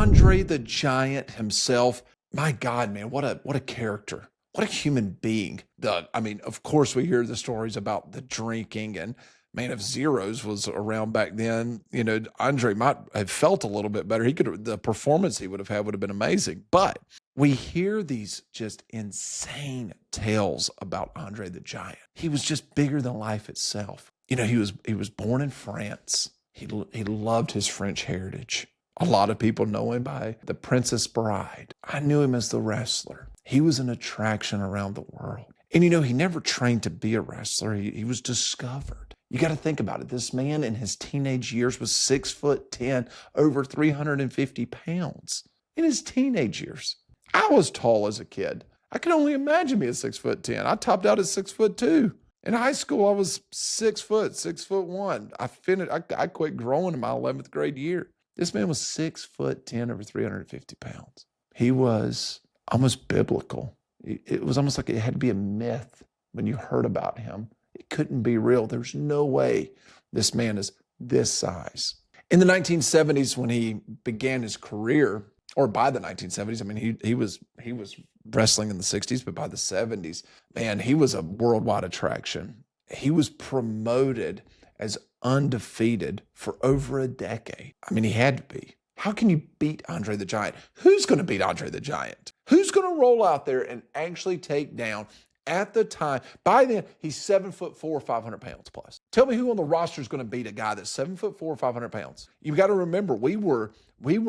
Andre the Giant himself, my God, man, what a character. What a human being. Of course, we hear the stories about the drinking, and man, if Zeros was around back then, Andre might have felt a little bit better. The performance he would have had would have been amazing. But we hear these just insane tales about Andre the Giant. He was just bigger than life itself. He was born in France. He loved his French heritage. A lot of people know him by the Princess Bride. I knew him as the wrestler. He was an attraction around the world. And he never trained to be a wrestler. He was discovered. You got to think about it. This man in his teenage years was 6'10", over 350 pounds. In his teenage years. I was tall as a kid. I can only imagine me at 6'10". I topped out at 6'2". In high school, I was 6'1". I quit growing in my 11th grade year. This man was 6'10", over 350 pounds. He was almost biblical. It was almost like it had to be a myth when you heard about him. It couldn't be real. There's no way this man is this size. In the 1970s, when he began his career, or by the 1970s, he was wrestling in the 60s, but by the 70s, man, he was a worldwide attraction. He was promoted as undefeated for over a decade. He had to be. How can you beat Andre the Giant? Who's going to beat Andre the Giant? Who's going to roll out there and actually take down, at the time, by then, he's 7'4", 500 pounds plus. Tell me who on the roster is going to beat a guy that's 7'4", 500 pounds. You've got to remember, we were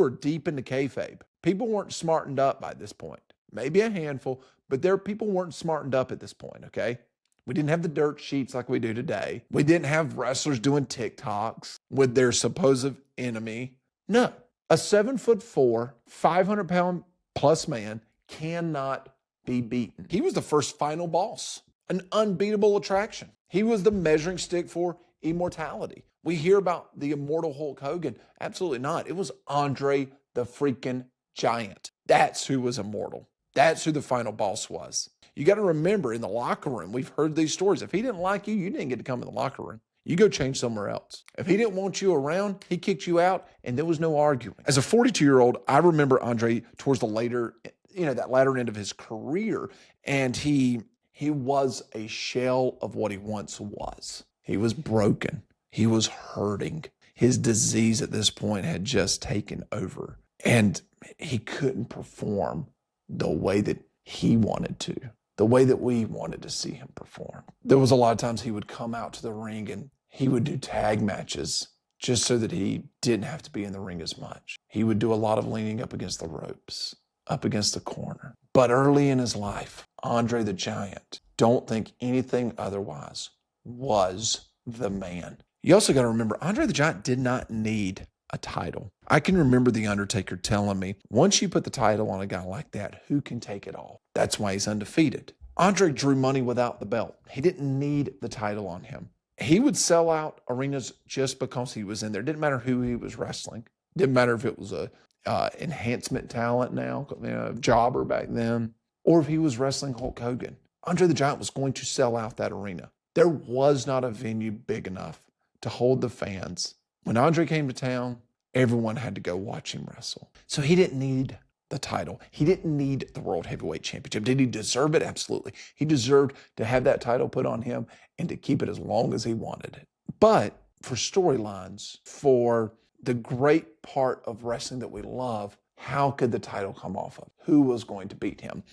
deep into kayfabe. People weren't smartened up by this point. Maybe a handful, but people weren't smartened up at this point, okay? We didn't have the dirt sheets like we do today. We didn't have wrestlers doing TikToks with their supposed enemy. No. A 7'4", 500 pound plus man cannot be beaten. He was the first final boss, an unbeatable attraction. He was the measuring stick for immortality. We hear about the immortal Hulk Hogan. Absolutely not. It was Andre the freaking Giant. That's who was immortal. That's who the final boss was. You got to remember, in the locker room, we've heard these stories. If he didn't like you, you didn't get to come in the locker room. You go change somewhere else. If he didn't want you around, he kicked you out, and there was no arguing. As a 42-year-old, I remember Andre towards the later, that latter end of his career, and he was a shell of what he once was. He was broken. He was hurting. His disease at this point had just taken over, and he couldn't perform the way that he wanted to, the way that we wanted to see him perform. There was a lot of times he would come out to the ring and he would do tag matches just so that he didn't have to be in the ring as much. He would do a lot of leaning up against the ropes, up against the corner. But early in his life, Andre the Giant, don't think anything otherwise, was the man. You also got to remember, Andre the Giant did not need a title. I can remember The Undertaker telling me, once you put the title on a guy like that, who can take it all? That's why he's undefeated. Andre drew money without the belt. He didn't need the title on him. He would sell out arenas just because he was in there. Didn't matter who he was wrestling. Didn't matter if it was a enhancement talent now, jobber back then, or if he was wrestling Hulk Hogan. Andre the Giant was going to sell out that arena. There was not a venue big enough to hold the fans. When Andre came to town, everyone had to go watch him wrestle. So he didn't need the title. He didn't need the World Heavyweight Championship. Did he deserve it? Absolutely. He deserved to have that title put on him and to keep it as long as he wanted it. But for storylines, for the great part of wrestling that we love, how could the title come off of? Who was going to beat him?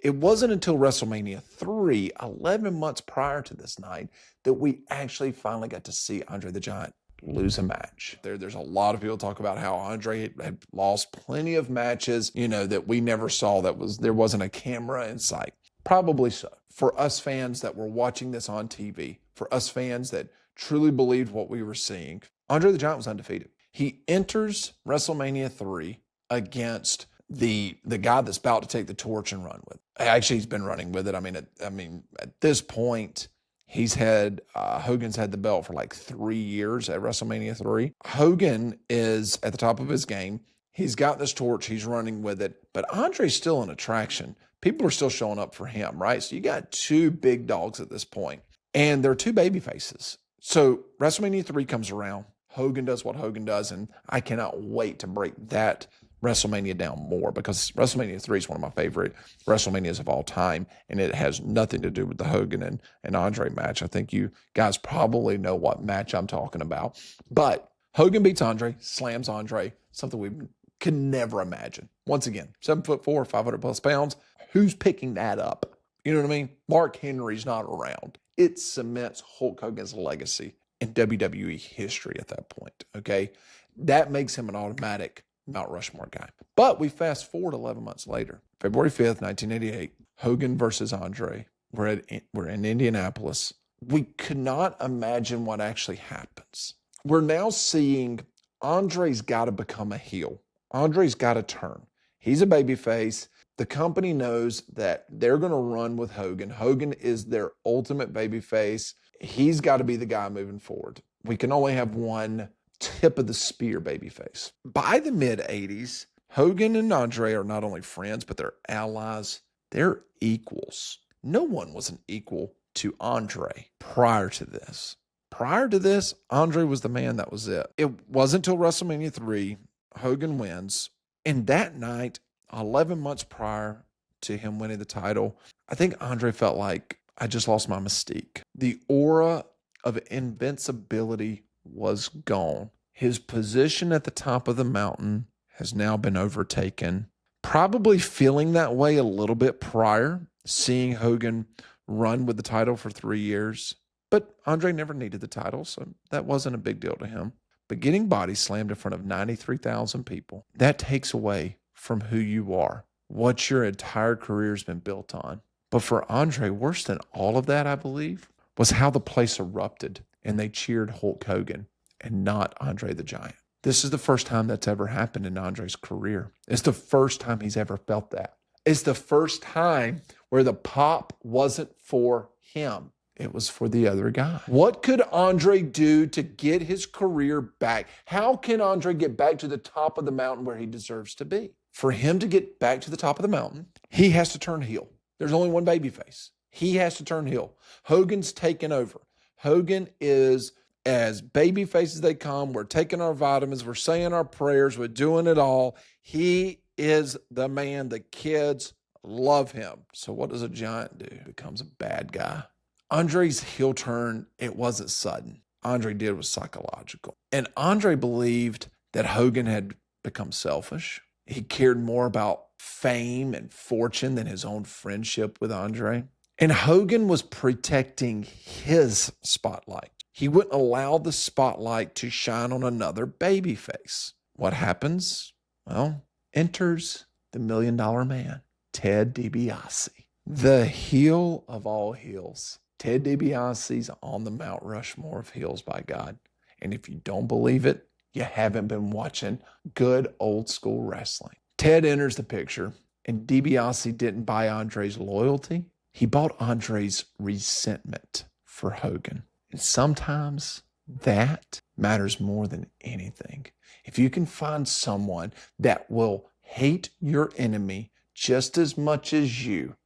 It wasn't until WrestleMania III, 11 months prior to this night, that we actually finally got to see Andre the Giant lose a match. There's a lot of people talk about how Andre had lost plenty of matches, that we never saw, there wasn't a camera in sight. Probably so. For us fans that were watching this on TV, for us fans that truly believed what we were seeing, Andre the Giant was undefeated. He enters WrestleMania III against the guy that's about to take the torch and run with it. Actually, he's been running with it. At this point, Hogan's had the belt for like 3 years at WrestleMania 3. Hogan is at the top of his game. He's got this torch. He's running with it. But Andre's still an attraction. People are still showing up for him, right? So you got two big dogs at this point. And they're two baby faces. So WrestleMania 3 comes around. Hogan does what Hogan does. And I cannot wait to break that WrestleMania down more, because WrestleMania 3 is one of my favorite WrestleManias of all time, and it has nothing to do with the Hogan and Andre match. I think you guys probably know what match I'm talking about. But Hogan beats Andre, slams Andre, something we could never imagine. Once again, 7'4", 500+ pounds. Who's picking that up? You know what I mean? Mark Henry's not around. It cements Hulk Hogan's legacy in WWE history at that point, okay? That makes him an automatic Mount Rushmore guy. But we fast forward 11 months later, February 5th, 1988, Hogan versus Andre. We're in Indianapolis. We could not imagine what actually happens. We're now seeing Andre's got to become a heel. Andre's got to turn. He's a babyface. The company knows that they're going to run with Hogan. Hogan is their ultimate babyface. He's got to be the guy moving forward. We can only have one tip of the spear babyface. By the mid-'80s, Hogan and Andre are not only friends, but they're allies. They're equals. No one was an equal to Andre prior to this. Prior to this, Andre was the man. That was it. It wasn't until WrestleMania 3, Hogan wins. And that night, 11 months prior to him winning the title, I think Andre felt like, I just lost my mystique. The aura of invincibility was gone. His position at the top of the mountain has now been overtaken. Probably feeling that way a little bit prior, seeing Hogan run with the title for 3 years. But Andre never needed the title, so that wasn't a big deal to him. But getting body slammed in front of 93,000 people, that takes away from who you are, what your entire career has been built on. But for Andre, worse than all of that, I believe, was how the place erupted and they cheered Hulk Hogan and not Andre the Giant. This is the first time that's ever happened in Andre's career. It's the first time he's ever felt that. It's the first time where the pop wasn't for him. It was for the other guy. What could Andre do to get his career back? How can Andre get back to the top of the mountain where he deserves to be? For him to get back to the top of the mountain, he has to turn heel. There's only one babyface. He has to turn heel. Hogan's taken over. Hogan is as babyface as they come. We're taking our vitamins. We're saying our prayers. We're doing it all. He is the man. The kids love him. So what does a giant do? He becomes a bad guy. Andre's heel turn, it wasn't sudden. Andre did was psychological. And Andre believed that Hogan had become selfish. He cared more about fame and fortune than his own friendship with Andre. And Hogan was protecting his spotlight. He wouldn't allow the spotlight to shine on another babyface. What happens? Well, enters the $1 Million Man, Ted DiBiase, the heel of all heels. Ted DiBiase's on the Mount Rushmore of heels, by God. And if you don't believe it, you haven't been watching good old school wrestling. Ted enters the picture, and DiBiase didn't buy Andre's loyalty. He bought Andre's resentment for Hogan. And sometimes that matters more than anything. If you can find someone that will hate your enemy just as much as you,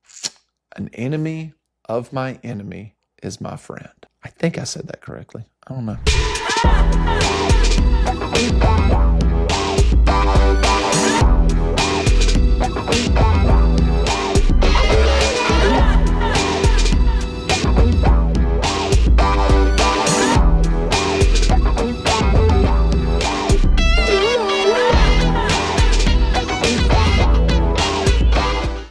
an enemy of my enemy is my friend. I think I said that correctly. I don't know.